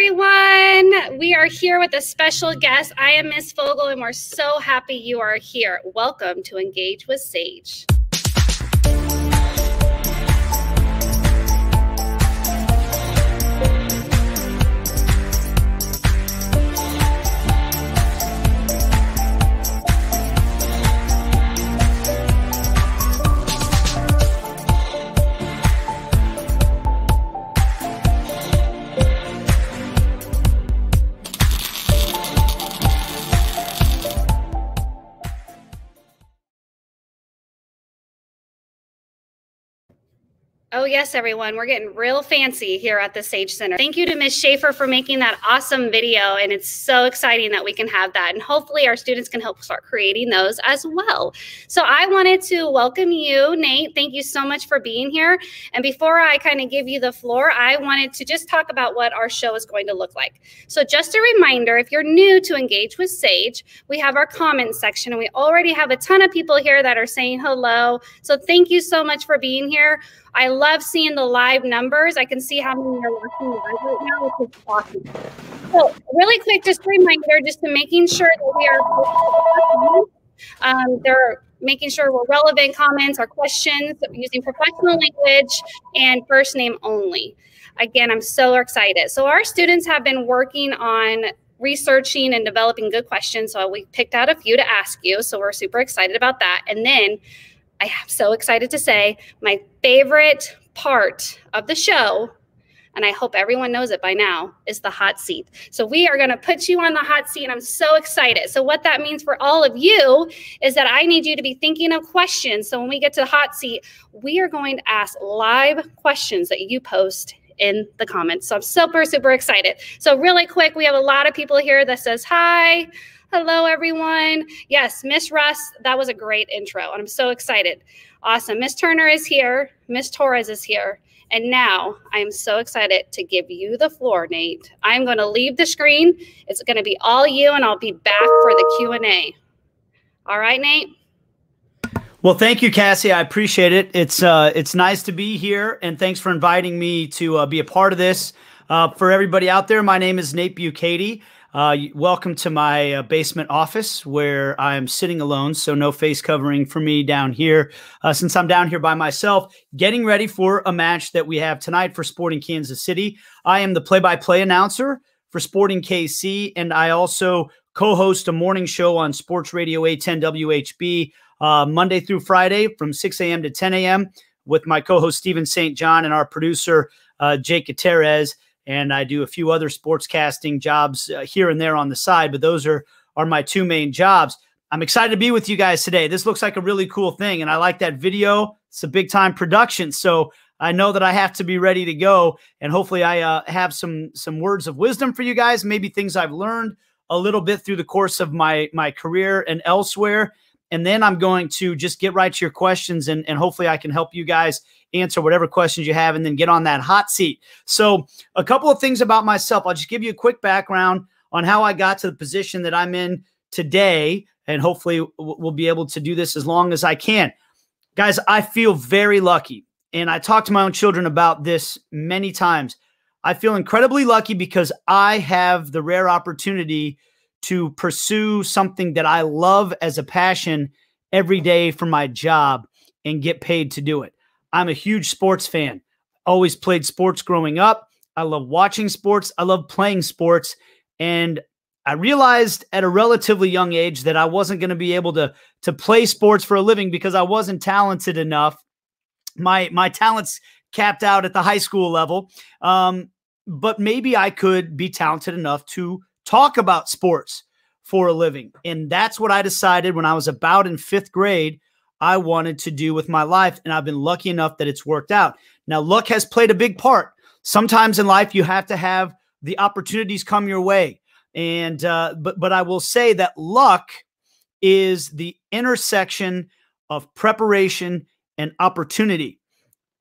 everyone. We are here with a special guest. I am Miss Fogel, and we're so happy you are here. Welcome to Engage with Sage. Oh, yes, everyone. We're getting real fancy here at the Sage Center. Thank you to Ms. Schaefer for making that awesome video. And it's so exciting that we can have that. And hopefully our students can help start creating those as well. So I wanted to welcome you, Nate. Thank you so much for being here. And before I kind of give you the floor, I wanted to just talk about what our show is going to look like. So just a reminder, if you're new to Engage with Sage, we have our comments section. And we already have a ton of people here that are saying hello. So thank you so much for being here. I love seeing the live numbers. I can see how many are watching live right now, which is awesome. So really quick, just a reminder, just to making sure that we are they're making sure we're relevant comments or questions using professional language and first name only. Again, I'm so excited. So our students have been working on researching and developing good questions. So we picked out a few to ask you. So we're super excited about that. And then I am so excited to say my favorite part of the show, and I hope everyone knows it by now, is the hot seat. So we are going to put you on the hot seat, and I'm so excited. So what that means for all of you is that I need you to be thinking of questions. So when we get to the hot seat, we are going to ask live questions that you post in the comments. So I'm super, super excited. So really quick, we have a lot of people here that says hi. Hello, everyone. Yes, Miss Russ, that was a great intro, and I'm so excited. Awesome. Miss Turner is here. Miss Torres is here. And now I'm so excited to give you the floor, Nate. I'm going to leave the screen. It's going to be all you, and I'll be back for the Q&A. All right, Nate? Well, thank you, Cassie. I appreciate it. It's nice to be here, and thanks for inviting me to be a part of this. For everybody out there, my name is Nate Bukaty. Welcome to my basement office where I'm sitting alone, so no face covering for me down here since I'm down here by myself, getting ready for a match that we have tonight for Sporting Kansas City. I am the play-by-play announcer for Sporting KC, and I also co-host a morning show on Sports Radio 810 WHB Monday through Friday from 6 a.m. to 10 a.m. with my co-host Steven St. John and our producer Jake Gutierrez. And I do a few other sportscasting jobs here and there on the side, but those are my two main jobs. I'm excited to be with you guys today. This looks like a really cool thing, and I like that video. It's a big-time production, so I know that I have to be ready to go, and hopefully I have some words of wisdom for you guys, maybe things I've learned a little bit through the course of my career and elsewhere. And then I'm going to just get right to your questions, and hopefully I can help you guys answer whatever questions you have and then get on that hot seat. So a couple of things about myself. I'll just give you a quick background on how I got to the position that I'm in today, and hopefully we'll be able to do this as long as I can. Guys, I feel very lucky, and I talk to my own children about this many times. I feel incredibly lucky because I have the rare opportunity to pursue something that I love as a passion every day for my job and get paid to do it. I'm a huge sports fan. Always played sports growing up. I love watching sports. I love playing sports. And I realized at a relatively young age that I wasn't going to be able to play sports for a living because I wasn't talented enough. My talents capped out at the high school level. But maybe I could be talented enough to talk about sports for a living. And that's what I decided when I was about in 5th grade I wanted to do with my life. And I've been lucky enough that it's worked out. Now, luck has played a big part. Sometimes in life, you have to have the opportunities come your way. And but I will say that luck is the intersection of preparation and opportunity.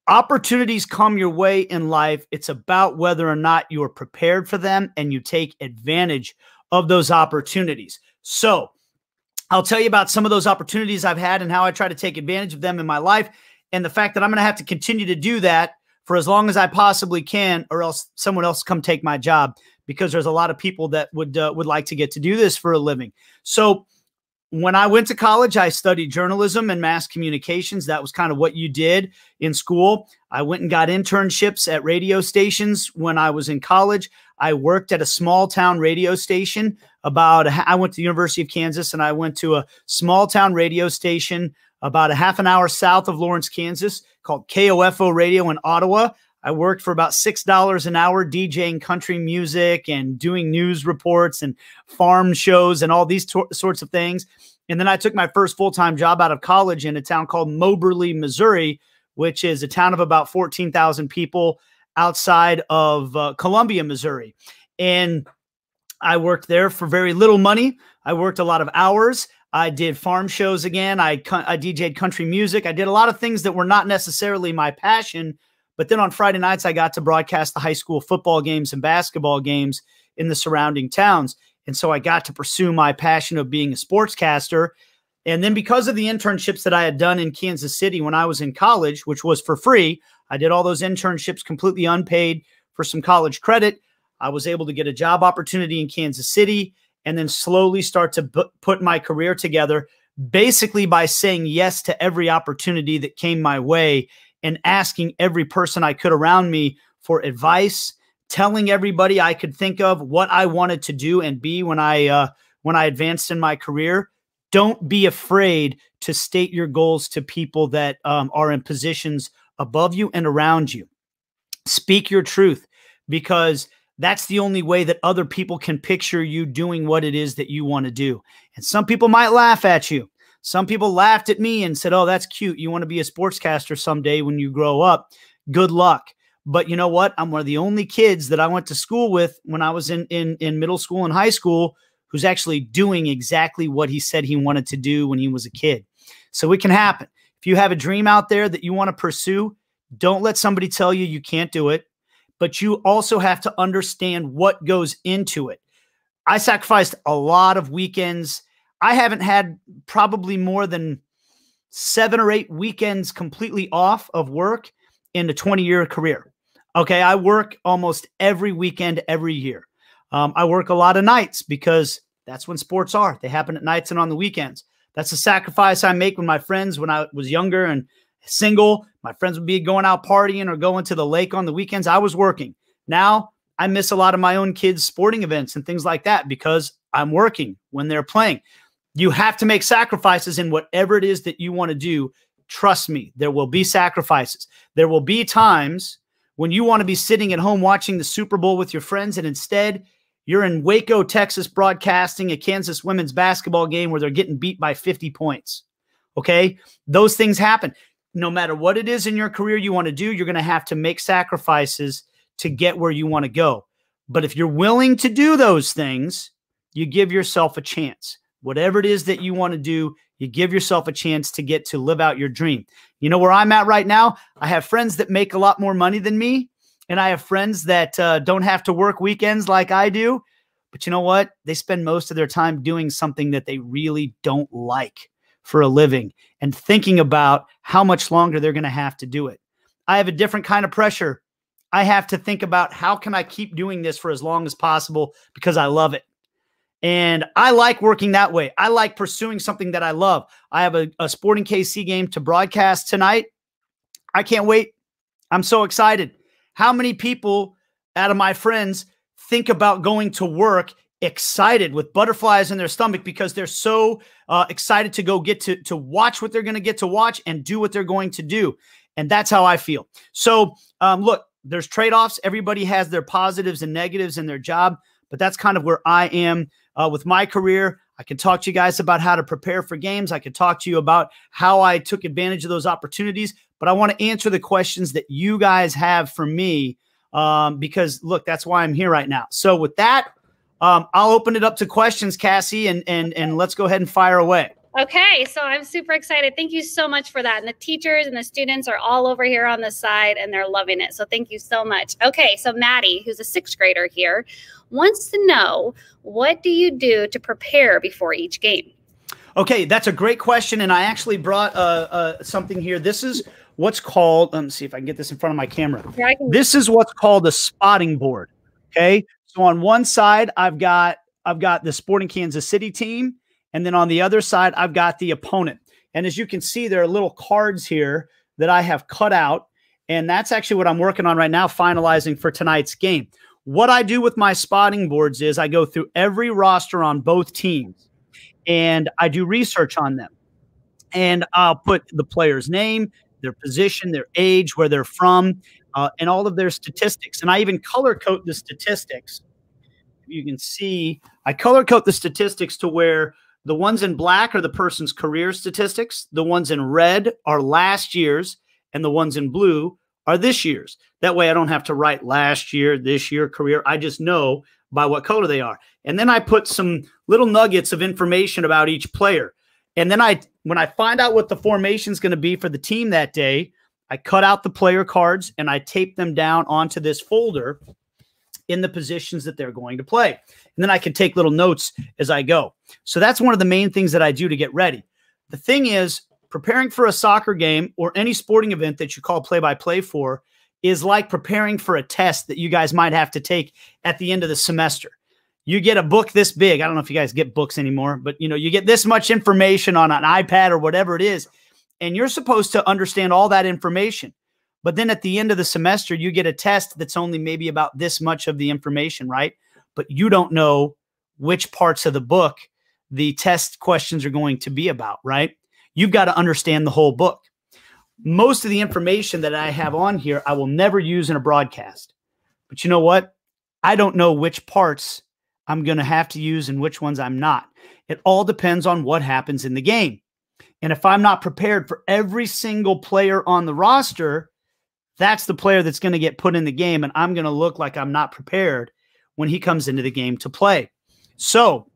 Opportunities come your way in life. It's about whether or not you are prepared for them and you take advantage of those opportunities. So I'll tell you about some of those opportunities I've had and how I try to take advantage of them in my life, and the fact that I'm going to have to continue to do that for as long as I possibly can, or else someone else come take my job because there's a lot of people that would like to get to do this for a living. So when I went to college, I studied journalism and mass communications. That was kind of what you did in school. I went and got internships at radio stations when I was in college. I worked at a small town radio station. I went to the University of Kansas, and I went to a small town radio station about a half an hour south of Lawrence, Kansas, called KOFO Radio in Ottawa. I worked for about $6 an hour DJing country music and doing news reports and farm shows and all these sorts of things. And then I took my first full-time job out of college in a town called Moberly, Missouri, which is a town of about 14,000 people outside of Columbia, Missouri. And I worked there for very little money. I worked a lot of hours. I did farm shows again. I DJ'd country music. I did a lot of things that were not necessarily my passion. But then on Friday nights, I got to broadcast the high school football games and basketball games in the surrounding towns. And so I got to pursue my passion of being a sportscaster. And then because of the internships that I had done in Kansas City when I was in college, which was for free, I did all those internships completely unpaid for some college credit. I was able to get a job opportunity in Kansas City and then slowly start to put my career together, basically by saying yes to every opportunity that came my way and asking every person I could around me for advice, telling everybody I could think of what I wanted to do and be when I advanced in my career. Don't be afraid to state your goals to people that are in positions above you and around you. Speak your truth, because that's the only way that other people can picture you doing what it is that you want to do. And some people might laugh at you. Some people laughed at me and said, oh, that's cute. You want to be a sportscaster someday when you grow up. Good luck. But you know what? I'm one of the only kids that I went to school with when I was in middle school and high school who's actually doing exactly what he said he wanted to do when he was a kid. So it can happen. If you have a dream out there that you want to pursue, don't let somebody tell you you can't do it. But you also have to understand what goes into it. I sacrificed a lot of weekends. I haven't had probably more than 7 or 8 weekends completely off of work in a 20-year career. Okay, I work almost every weekend, every year. I work a lot of nights because that's when sports are. They happen at nights and on the weekends. That's a sacrifice I make when my friends, when I was younger and single, my friends would be going out partying or going to the lake on the weekends. I was working. Now I miss a lot of my own kids' sporting events and things like that because I'm working when they're playing. You have to make sacrifices in whatever it is that you want to do. Trust me, there will be sacrifices. There will be times when you want to be sitting at home watching the Super Bowl with your friends, and instead you're in Waco, Texas, broadcasting a Kansas women's basketball game where they're getting beat by 50 points. Okay? Those things happen. No matter what it is in your career you want to do, you're going to have to make sacrifices to get where you want to go. But if you're willing to do those things, you give yourself a chance. Whatever it is that you want to do, you give yourself a chance to get to live out your dream. You know where I'm at right now? I have friends that make a lot more money than me, and I have friends that don't have to work weekends like I do. But you know what? They spend most of their time doing something that they really don't like for a living and thinking about how much longer they're going to have to do it. I have a different kind of pressure. I have to think about how can I keep doing this for as long as possible because I love it. And I like working that way. I like pursuing something that I love. I have a Sporting KC game to broadcast tonight. I can't wait. I'm so excited. How many people out of my friends think about going to work excited with butterflies in their stomach because they're so excited to go get to watch what they're going to get to watch and do what they're going to do? And that's how I feel. So look, there's trade-offs. Everybody has their positives and negatives in their job, but that's kind of where I am with my career. I can talk to you guys about how to prepare for games. I can talk to you about how I took advantage of those opportunities, but I want to answer the questions that you guys have for me because, look, that's why I'm here right now. So with that, I'll open it up to questions, Cassie, and let's go ahead and fire away. Okay, so I'm super excited. Thank you so much for that. And the teachers and the students are all over here on the side, and they're loving it. So thank you so much. Okay, so Maddie, who's a 6th grader here, wants to know, what do you do to prepare before each game? Okay, that's a great question, and I actually brought something here. This is what's called, let me see if I can get this in front of my camera. This is what's called a spotting board, okay? So on one side, I've got the Sporting Kansas City team, and then on the other side, I've got the opponent. And as you can see, there are little cards here that I have cut out, and that's actually what I'm working on right now, finalizing for tonight's game. What I do with my spotting boards is I go through every roster on both teams, and I do research on them. And I'll put the player's name, their position, their age, where they're from, and all of their statistics. And I even color code the statistics. You can see I color code the statistics to where the ones in black are the person's career statistics, the ones in red are last year's, and the ones in blue are this year's. That way I don't have to write last year, this year, career. I just know by what color they are. And then I put some little nuggets of information about each player. And then when I find out what the formation is going to be for the team that day, I cut out the player cards and I tape them down onto this folder in the positions that they're going to play. And then I can take little notes as I go. So that's one of the main things that I do to get ready. The thing is, preparing for a soccer game or any sporting event that you call play-by-play for is like preparing for a test that you guys might have to take at the end of the semester. You get a book this big. I don't know if you guys get books anymore, but you get this much information on an iPad or whatever it is, and you're supposed to understand all that information. But then at the end of the semester, you get a test that's only maybe about this much of the information, right? But you don't know which parts of the book the test questions are going to be about, right? You've got to understand the whole book. Most of the information that I have on here, I will never use in a broadcast. But you know what? I don't know which parts I'm going to have to use and which ones I'm not. It all depends on what happens in the game. And if I'm not prepared for every single player on the roster, that's the player that's going to get put in the game, and I'm going to look like I'm not prepared when he comes into the game to play. So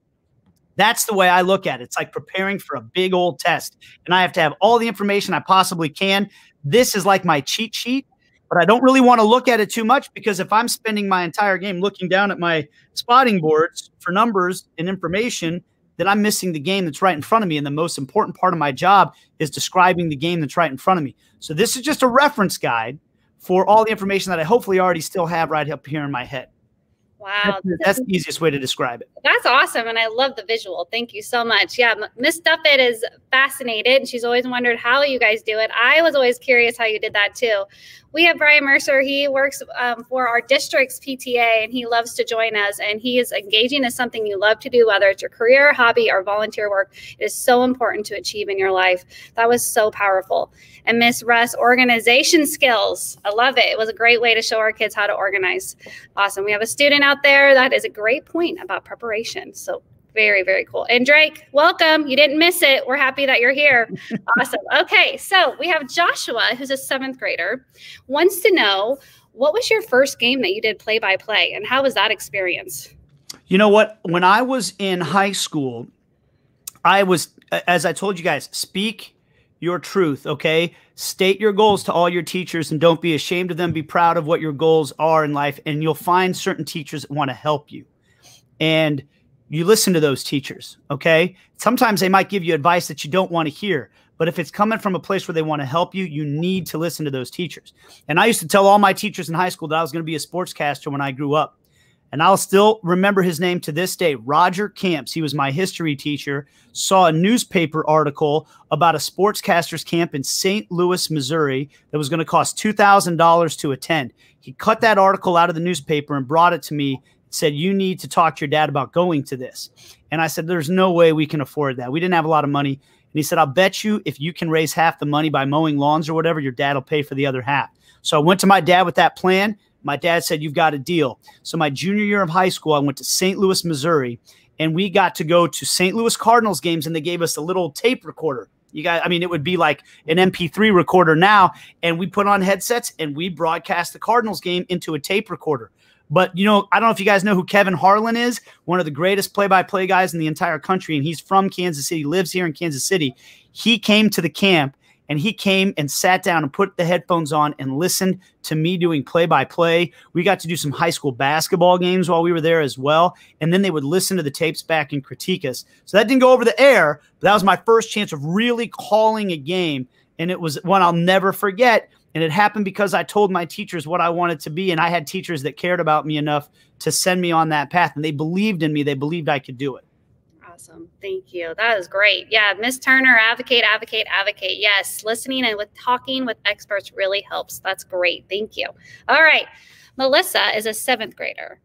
that's the way I look at it. It's like preparing for a big old test, and I have to have all the information I possibly can. This is like my cheat sheet, but I don't really want to look at it too much because if I'm spending my entire game looking down at my spotting boards for numbers and information, then I'm missing the game that's right in front of me, and the most important part of my job is describing the game that's right in front of me. So this is just a reference guide for all the information that I hopefully already still have right up here in my head. Wow. That's the easiest way to describe it. That's awesome. And I love the visual. Thank you so much. Yeah. Miss Duffett is fascinated. And she's always wondered how you guys do it. I was always curious how you did that too. We have Brian Mercer. He works for our district's PTA, and he loves to join us. And he is engaging as something you love to do, whether it's your career, hobby, or volunteer work. It is so important to achieve in your life. That was so powerful. And Miss Russ, organization skills. I love it. It was a great way to show our kids how to organize. Awesome. We have a student out there. That is a great point about preparation. So very, very cool. And Drake, welcome. You didn't miss it. We're happy that you're here. Awesome. Okay. So we have Joshua, who's a 7th grader, wants to know, what was your first game that you did play-by-play, and how was that experience? You know what? When I was in high school, I was, as I told you guys, speak your truth, okay? State your goals to all your teachers and don't be ashamed of them. Be proud of what your goals are in life, and you'll find certain teachers that want to help you. And you listen to those teachers, okay? Sometimes they might give you advice that you don't want to hear, but if it's coming from a place where they want to help you, you need to listen to those teachers. And I used to tell all my teachers in high school that I was going to be a sportscaster when I grew up. And I'll still remember his name to this day, Roger Camps. He was my history teacher, saw a newspaper article about a sportscaster's camp in St. Louis, Missouri that was going to cost $2,000 to attend. He cut that article out of the newspaper and brought it to me, said, you need to talk to your dad about going to this. And I said, there's no way we can afford that. We didn't have a lot of money. And he said, I'll bet you if you can raise half the money by mowing lawns or whatever, your dad will pay for the other half. So I went to my dad with that plan. My dad said, you've got a deal. So my junior year of high school, I went to St. Louis, Missouri, and we got to go to St. Louis Cardinals games, and they gave us a little tape recorder. You guys, I mean, it would be like an MP3 recorder now, and we put on headsets and we broadcast the Cardinals game into a tape recorder. But, I don't know if you guys know who Kevin Harlan is, one of the greatest play-by-play guys in the entire country, and he's from Kansas City, lives here in Kansas City. He came to the camp, and he came and sat down and put the headphones on and listened to me doing play-by-play. We got to do some high school basketball games while we were there as well, and then they would listen to the tapes back and critique us. So that didn't go over the air, but that was my first chance of really calling a game, and it was one I'll never forget. And it happened because I told my teachers what I wanted to be. And I had teachers that cared about me enough to send me on that path. And they believed in me. They believed I could do it. Awesome. Thank you. That is great. Yeah. Miss Turner, advocate, advocate, advocate. Yes. Listening and with talking with experts really helps. That's great. Thank you. All right. Melissa is a 7th grader,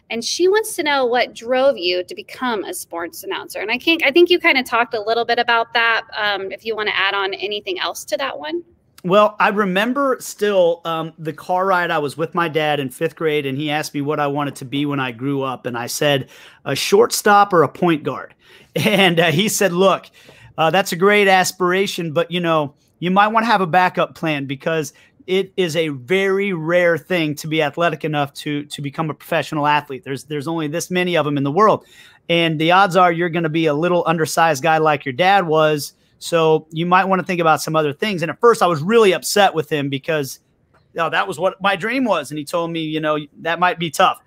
and she wants to know what drove you to become a sports announcer. And I think you kind of talked a little bit about that. If you want to add on anything else to that one. Well, I remember still the car ride. I was with my dad in 5th grade, and he asked me what I wanted to be when I grew up. And I said, a shortstop or a point guard. And he said, look, that's a great aspiration, but, you know, you might want to have a backup plan because it is a very rare thing to be athletic enough to become a professional athlete. There's only this many of them in the world. And the odds are you're going to be a little undersized guy like your dad was. So you might want to think about some other things. And at first I was really upset with him because that was what my dream was. And he told me, you know, that might be tough.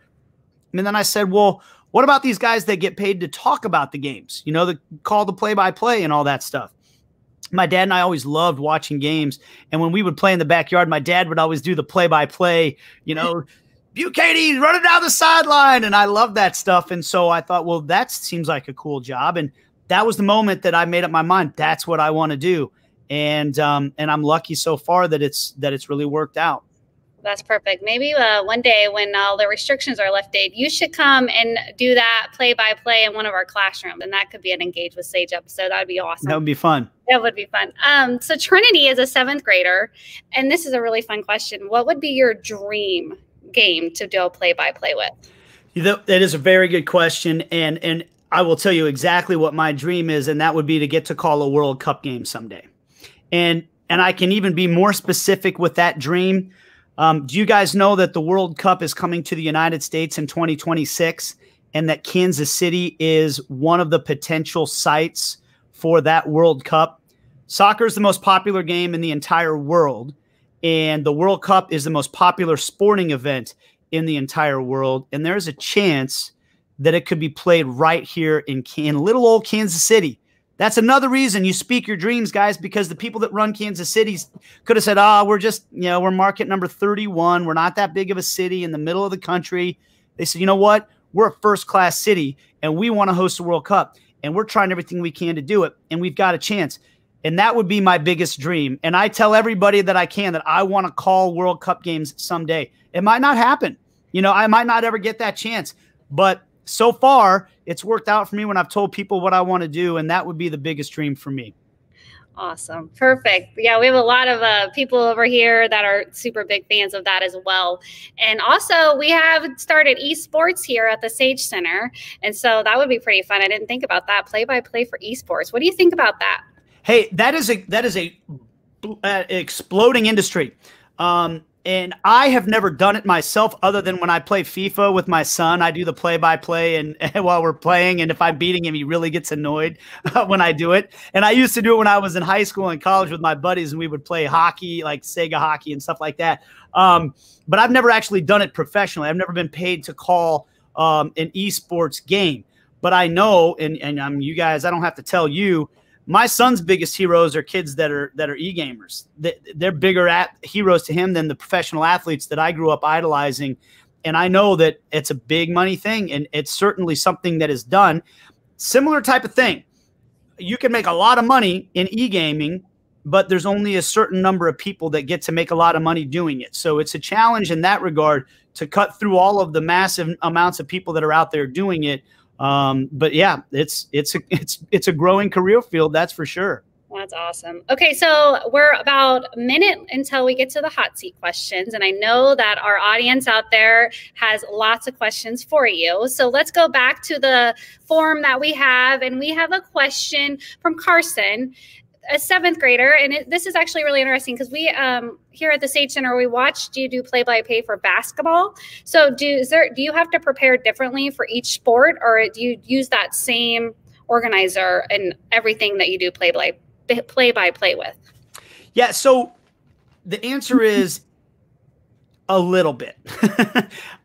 And then I said, well, what about these guys that get paid to talk about the games, you know, the call the play-by-play and all that stuff? My dad and I always loved watching games. And when we would play in the backyard, my dad would always do the play-by-play, you know, Bukaty running down the sideline. And I loved that stuff. And so I thought, well, that seems like a cool job. And that was the moment that I made up my mind. That's what I want to do. And I'm lucky so far that it's really worked out. That's perfect. Maybe one day when all the restrictions are lifted, you should come and do that play-by-play in one of our classrooms. And that could be an Engage with Sage episode. That would be awesome. That would be fun. That would be fun. So Trinity is a 7th grader. And this is a really fun question. What would be your dream game to do a play-by-play with? That is a very good question. And I will tell you exactly what my dream is. And that would be to get to call a World Cup game someday. And I can even be more specific with that dream. Do you guys know that the World Cup is coming to the United States in 2026 and that Kansas City is one of the potential sites for that World Cup? Soccer is the most popular game in the entire world, and the World Cup is the most popular sporting event in the entire world. And there's a chance that it could be played right here in little old Kansas City. That's another reason you speak your dreams, guys, because the people that run Kansas City could have said, we're just, you know, we're market number 31. We're not that big of a city in the middle of the country. They said, you know what? We're a first-class city, and we want to host the World Cup, and we're trying everything we can to do it, and we've got a chance. And that would be my biggest dream. And I tell everybody that I can that I want to call World Cup games someday. It might not happen. You know, I might not ever get that chance, but so far, it's worked out for me when I've told people what I want to do, and that would be the biggest dream for me. Awesome. Perfect. Yeah, we have a lot of people over here that are super big fans of that as well. And also, we have started esports here at the Sage Center, and so that would be pretty fun. I didn't think about that. Play-by-play for esports. What do you think about that? Hey, that is a exploding industry. And I have never done it myself other than when I play FIFA with my son. I do the play-by-play and while we're playing, and if I'm beating him, he really gets annoyed when I do it. And I used to do it when I was in high school and college with my buddies, and we would play hockey, like Sega hockey and stuff like that. But I've never actually done it professionally. I've never been paid to call an esports game. But I know, and you guys, I don't have to tell you, my son's biggest heroes are kids that are e-gamers. They're bigger heroes to him than the professional athletes that I grew up idolizing. And I know that it's a big money thing, and it's certainly something that is done. Similar type of thing. You can make a lot of money in e-gaming, but there's only a certain number of people that get to make a lot of money doing it. So it's a challenge in that regard to cut through all of the massive amounts of people that are out there doing it. But yeah, it's a growing career field. That's for sure. That's awesome. Okay. So we're about a minute until we get to the hot seat questions. And I know that our audience out there has lots of questions for you. So let's go back to the form that we have. And we have a question from Carson, a 7th grader. And this is actually really interesting because we, here at the Sage Center, we watched you do play-by-play for basketball. So do you have to prepare differently for each sport, or do you use that same organizer and everything that you do play-by-play with? Yeah. So the answer is a little bit.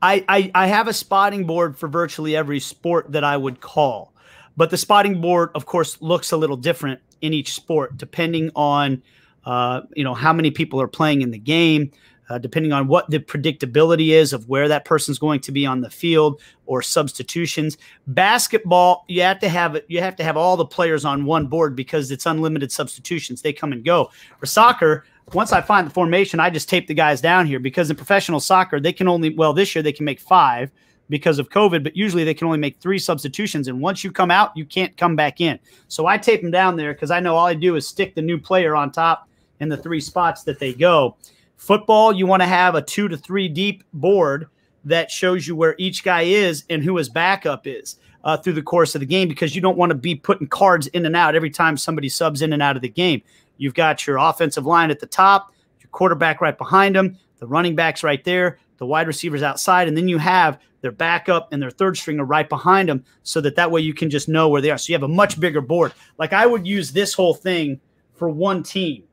I have a spotting board for virtually every sport that I would call, but the spotting board, of course, looks a little different in each sport, depending on how many people are playing in the game, depending on what the predictability is of where that person's going to be on the field or substitutions. Basketball, you have to have all the players on one board because it's unlimited substitutions. They come and go. For soccer, once I find the formation, I just tape the guys down here, because in professional soccer, they can only, well, this year they can make 5 because of COVID, but usually they can only make 3 substitutions. And once you come out, you can't come back in. So I tape them down there because I know all I do is stick the new player on top in the 3 spots that they go. Football, you want to have a 2 to 3 deep board that shows you where each guy is and who his backup is through the course of the game, because you don't want to be putting cards in and out every time somebody subs in and out of the game. You've got your offensive line at the top, your quarterback right behind them, the running backs right there, the wide receivers outside, and then you have their backup and their third stringer right behind them, so that way you can just know where they are. So you have a much bigger board. Like I would use this whole thing for one team.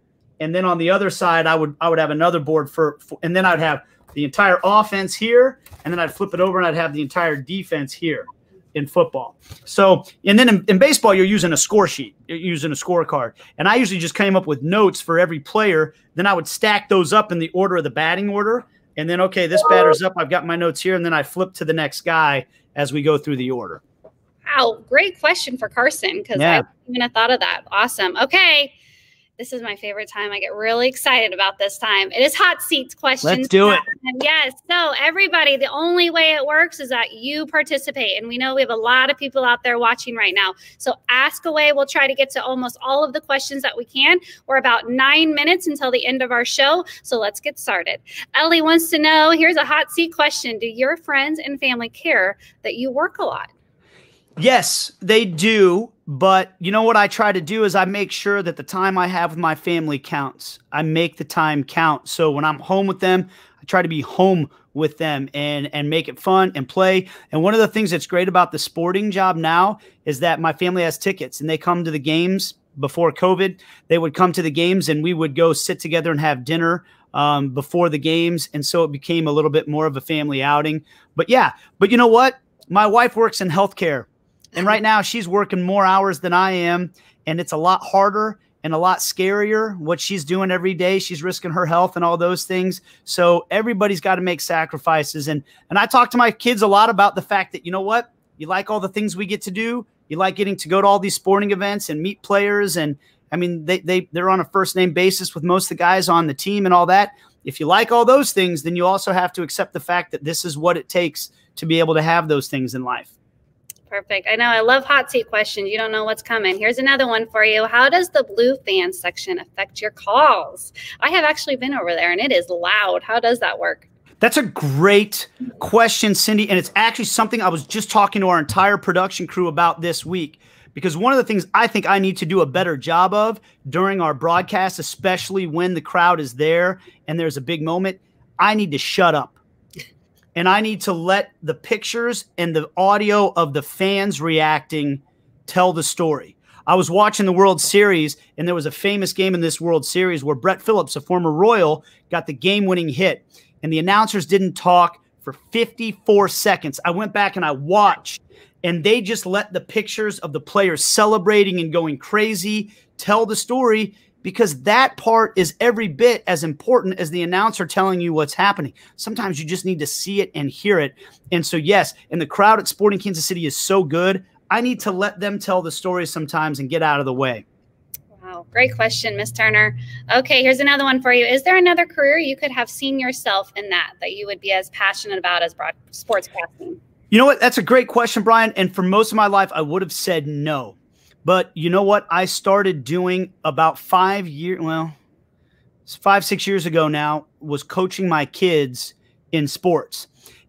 And then on the other side, I would have another board and then I'd have the entire offense here, and then I'd flip it over and I'd have the entire defense here in football. So, and then in baseball, you're using a score sheet, you're using a scorecard. And I usually just came up with notes for every player. Then I would stack those up in the order of the batting order. And then, okay, this batter's up. I've got my notes here. And then I flip to the next guy as we go through the order. Wow, great question for Carson, because I wouldn't even have thought of that. Awesome. Okay. This is my favorite time. I get really excited about this time. It is hot seats questions. Let's do it. Yes. So everybody, the only way it works is that you participate. And we know we have a lot of people out there watching right now. So ask away. We'll try to get to almost all of the questions that we can. We're about 9 minutes until the end of our show. So let's get started. Ellie wants to know, here's a hot seat question. Do your friends and family care that you work a lot? Yes, they do. But you know what I try to do is I make sure that the time I have with my family counts. I make the time count. So when I'm home with them, I try to be home with them and make it fun and play. And one of the things that's great about the sporting job now is that my family has tickets and they come to the games. Before COVID, they would come to the games and we would go sit together and have dinner before the games. And so it became a little bit more of a family outing. But yeah, but you know what? My wife works in healthcare. And right now she's working more hours than I am, and it's a lot harder and a lot scarier what she's doing every day. She's risking her health and all those things. So everybody's got to make sacrifices. And I talk to my kids a lot about the fact that, you know what, you like all the things we get to do. You like getting to go to all these sporting events and meet players. And I mean, they're on a first name basis with most of the guys on the team and all that. If you like all those things, then you also have to accept the fact that this is what it takes to be able to have those things in life. Perfect. I know. I love hot seat questions. You don't know what's coming. Here's another one for you. How does the blue fan section affect your calls? I have actually been over there and it is loud. How does that work? That's a great question, Cindy. And it's actually something I was just talking to our entire production crew about this week, because one of the things I think I need to do a better job of during our broadcast, especially when the crowd is there and there's a big moment, I need to shut up. And I need to let the pictures and the audio of the fans reacting tell the story. I was watching the World Series, and there was a famous game in this World Series where Brett Phillips, a former Royal, got the game-winning hit. And the announcers didn't talk for 54 seconds. I went back and I watched, and they just let the pictures of the players celebrating and going crazy tell the story, because that part is every bit as important as the announcer telling you what's happening. Sometimes you just need to see it and hear it. And so, yes, and the crowd at Sporting Kansas City is so good. I need to let them tell the story sometimes and get out of the way. Wow. Great question, Ms. Turner. Okay, here's another one for you. Is there another career you could have seen yourself in that you would be as passionate about as sportscasting? You know what? That's a great question, Brian. And for most of my life, I would have said no. But you know what I started doing about 5 years, well, 5-6 years ago now, was coaching my kids in sports.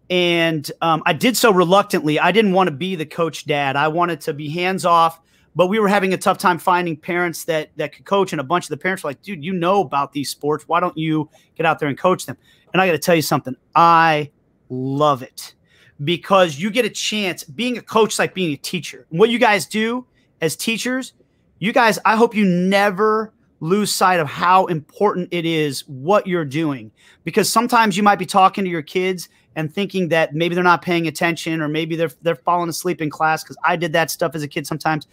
And I did so reluctantly. I didn't want to be the coach dad. I wanted to be hands off, but we were having a tough time finding parents that could coach. And a bunch of the parents were like, dude, you know about these sports. Why don't you get out there and coach them? And I got to tell you something. I love it, because you get a chance. Being a coach is like being a teacher. And what you guys do as teachers, you guys, I hope you never lose sight of how important it is what you're doing, because sometimes you might be talking to your kids and thinking that maybe they're not paying attention, or maybe they're falling asleep in class, because I did that stuff as a kid sometimes.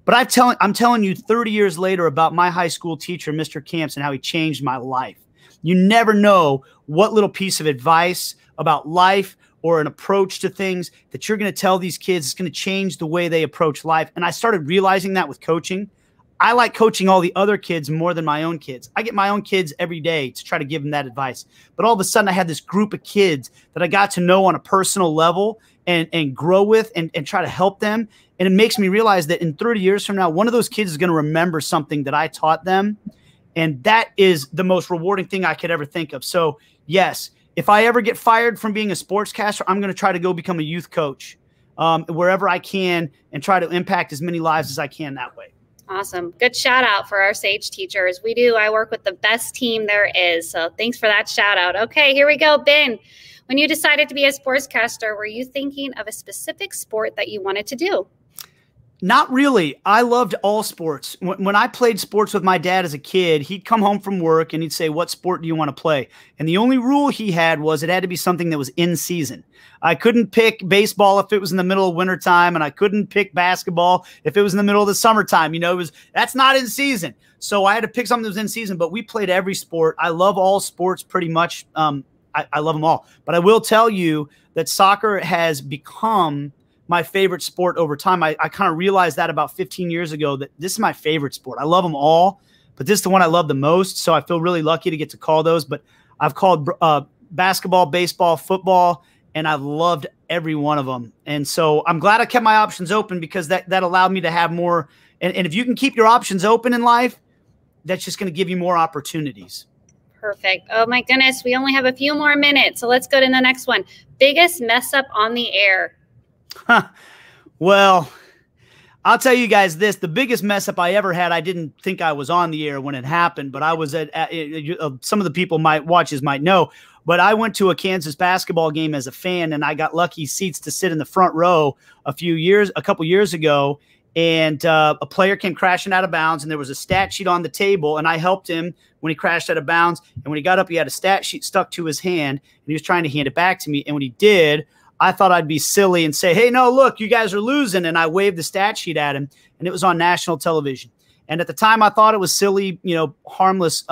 But I'm telling you 30 years later about my high school teacher, Mr. Camps, and how he changed my life. You never know what little piece of advice about life or an approach to things that you're going to tell these kids is going to change the way they approach life. And I started realizing that with coaching. I like coaching all the other kids more than my own kids. I get my own kids every day to try to give them that advice. But all of a sudden I had this group of kids that I got to know on a personal level and grow with and try to help them. And it makes me realize that in 30 years from now, one of those kids is going to remember something that I taught them. And that is the most rewarding thing I could ever think of. So yes, if I ever get fired from being a sportscaster, I'm going to try to go become a youth coach wherever I can and try to impact as many lives as I can that way. Awesome. Good shout out for our SAGE teachers. We do. I work with the best team there is. So thanks for that shout out. Okay, here we go. Ben, when you decided to be a sportscaster, were you thinking of a specific sport that you wanted to do? Not really. I loved all sports. When I played sports with my dad as a kid, he'd come home from work and he'd say, "What sport do you want to play?" And the only rule he had was it had to be something that was in season. I couldn't pick baseball if it was in the middle of wintertime, and I couldn't pick basketball if it was in the middle of the summertime. You know, that's not in season. So I had to pick something that was in season, but we played every sport. I love all sports pretty much. I love them all. But I will tell you that soccer has become my favorite sport over time. I kind of realized that about 15 years ago, that this is my favorite sport. I love them all, but this is the one I love the most. So I feel really lucky to get to call those. But I've called basketball, baseball, football, and I've loved every one of them. And so I'm glad I kept my options open, because that allowed me to have more. And if you can keep your options open in life, that's just going to give you more opportunities. Perfect. Oh my goodness. We only have a few more minutes. So let's go to the next one. Biggest mess up on the air. Well, I'll tell you guys this, the biggest mess up I ever had, I didn't think I was on the air when it happened, but I was at some of the people watches might know, but I went to a Kansas basketball game as a fan, and I got lucky seats to sit in the front row a couple years ago. And a player came crashing out of bounds, and there was a stat sheet on the table, and I helped him when he crashed out of bounds. And when he got up, he had a stat sheet stuck to his hand, and he was trying to hand it back to me. And when he did, I thought I'd be silly and say, "Hey, no, look, you guys are losing." And I waved the stat sheet at him, and it was on national television. And at the time, I thought it was silly, harmless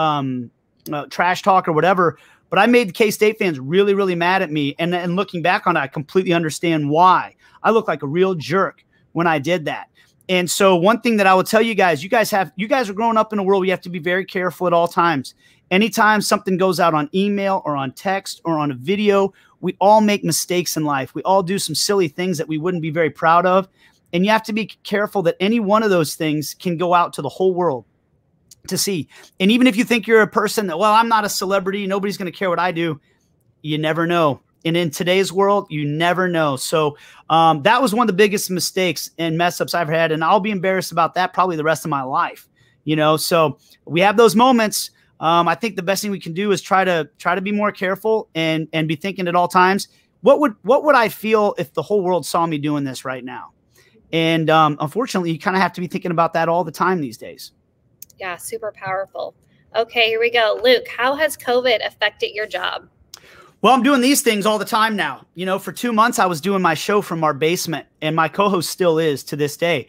trash talk or whatever. But I made the K-State fans really, really mad at me. And looking back on it, I completely understand why. I looked like a real jerk when I did that. And so one thing that I will tell you guys, you guys are growing up in a world where you have to be very careful at all times. Anytime something goes out on email or on text or on a video, we all make mistakes in life. We all do some silly things that we wouldn't be very proud of. And you have to be careful that any one of those things can go out to the whole world to see. And even if you think you're a person that, well, I'm not a celebrity, nobody's going to care what I do, you never know. And in today's world, you never know. So that was one of the biggest mistakes and mess ups I've had. And I'll be embarrassed about that probably the rest of my life. So we have those moments. I think the best thing we can do is try to be more careful and be thinking at all times, what would I feel if the whole world saw me doing this right now? And unfortunately, you kind of have to be thinking about that all the time these days. Yeah, super powerful. Okay, here we go. Luke, how has COVID affected your job? Well, I'm doing these things all the time now. For 2 months, I was doing my show from our basement, and my co-host still is to this day.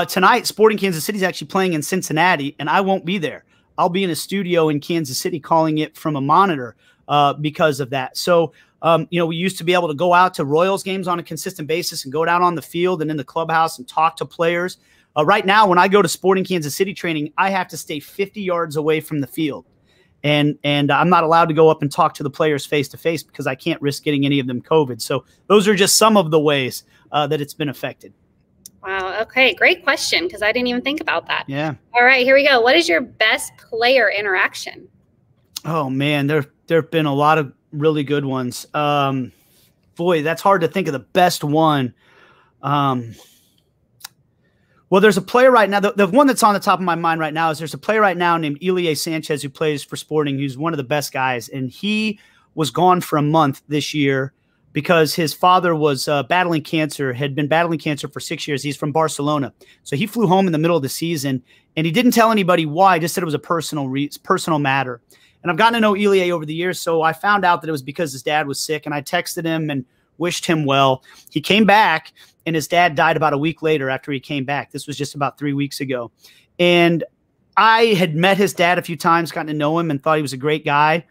Tonight, Sporting Kansas City is actually playing in Cincinnati, and I won't be there. I'll be in a studio in Kansas City calling it from a monitor because of that. So, we used to be able to go out to Royals games on a consistent basis and go down on the field and in the clubhouse and talk to players. Right now, when I go to Sporting Kansas City training, I have to stay 50 yards away from the field. And I'm not allowed to go up and talk to the players face to face because I can't risk getting any of them COVID. So those are just some of the ways that it's been affected. Wow. Okay. Great question, because I didn't even think about that. Yeah. All right. Here we go. What is your best player interaction? Oh, man, there have been a lot of really good ones. Boy, that's hard to think of the best one. Well, there's a player right now. The one that's on the top of my mind right now is there's a player right now named Elie Sanchez who plays for Sporting, who's one of the best guys. And he was gone for a month this year because his father was battling cancer, had been battling cancer for 6 years. He's from Barcelona. So he flew home in the middle of the season, and he didn't tell anybody why, just said it was a personal matter. And I've gotten to know Elie over the years, so I found out that it was because his dad was sick, and I texted him, and wished him well. He came back, and his dad died about a week later after he came back. This was just about 3 weeks ago. And I had met his dad a few times, gotten to know him, and thought he was a great guy.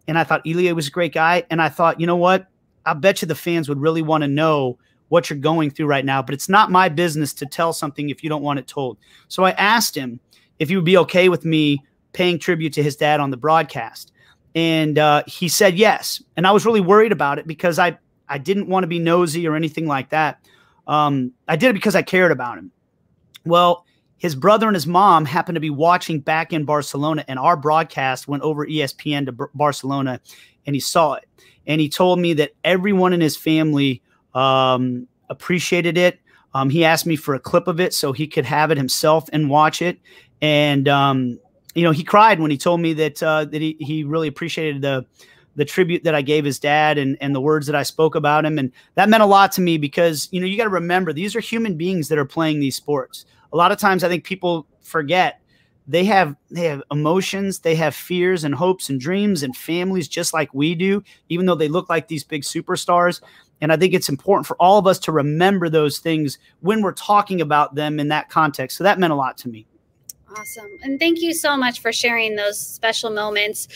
And I thought Elia was a great guy. And I thought, you know what? I bet you the fans would really want to know what you're going through right now, but it's not my business to tell something if you don't want it told. So I asked him if he would be okay with me paying tribute to his dad on the broadcast. And he said yes. And I was really worried about it because I didn't want to be nosy or anything like that. I did it because I cared about him. Well, his brother and his mom happened to be watching back in Barcelona, and our broadcast went over ESPN to Barcelona, and he saw it. And he told me that everyone in his family appreciated it. He asked me for a clip of it so he could have it himself and watch it. And, you know, he cried when he told me that he really appreciated the tribute that I gave his dad and the words that I spoke about him. And that meant a lot to me because, you know, you got to remember, these are human beings that are playing these sports. A lot of times I think people forget they have emotions, they have fears and hopes and dreams and families just like we do, even though they look like these big superstars. And I think it's important for all of us to remember those things when we're talking about them in that context. So that meant a lot to me. Awesome. And thank you so much for sharing those special moments.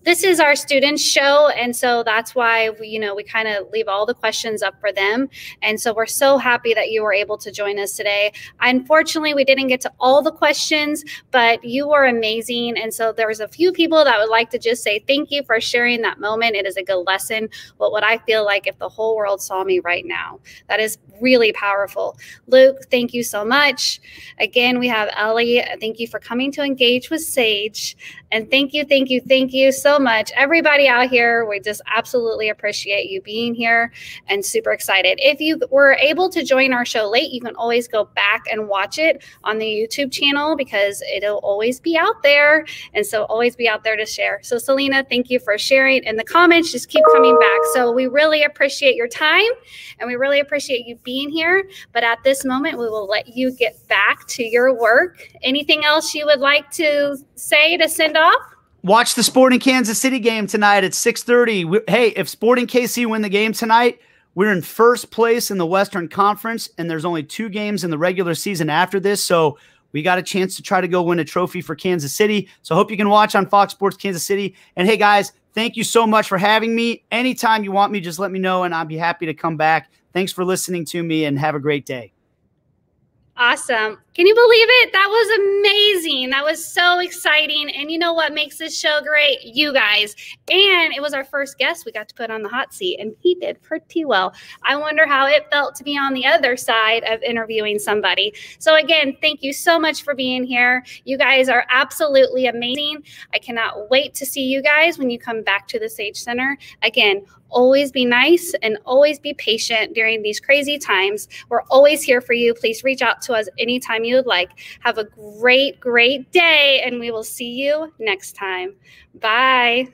This is our students show. And so that's why we kind of leave all the questions up for them. And so we're so happy that you were able to join us today. Unfortunately, we didn't get to all the questions, but you were amazing. And so there was a few people that would like to just say thank you for sharing that moment. It is a good lesson. What I feel like if the whole world saw me right now, that is really powerful. Luke, thank you so much. Again, we have Ellie. Thank you for coming to engage with Sage. And thank you so much. Everybody out here, we just absolutely appreciate you being here and super excited. If you were able to join our show late, you can always go back and watch it on the YouTube channel because it'll always be out there. And so always be out there to share. So Selena, thank you for sharing. And the comments just keep coming back. So we really appreciate your time and we really appreciate you being here. But at this moment, we will let you get back to your work. Anything else you would like to say to send off? Watch the Sporting Kansas City game tonight at 6:30. Hey, if Sporting KC win the game tonight, we're in first place in the Western Conference, and there's only 2 games in the regular season after this, so we got a chance to try to go win a trophy for Kansas City. So I hope you can watch on Fox Sports Kansas City. And hey, guys, thank you so much for having me. Anytime you want me, just let me know, and I'll be happy to come back. Thanks for listening to me, and have a great day. Awesome. Can you believe it? That was amazing. That was so exciting. And you know what makes this show great? You guys. And it was our first guest we got to put on the hot seat, and he did pretty well. I wonder how it felt to be on the other side of interviewing somebody. So again, thank you so much for being here. You guys are absolutely amazing. I cannot wait to see you guys when you come back to the Sage Center. Again, always be nice and always be patient during these crazy times. We're always here for you. Please reach out to us anytime you would like. Have a great, great day, and we will see you next time. Bye.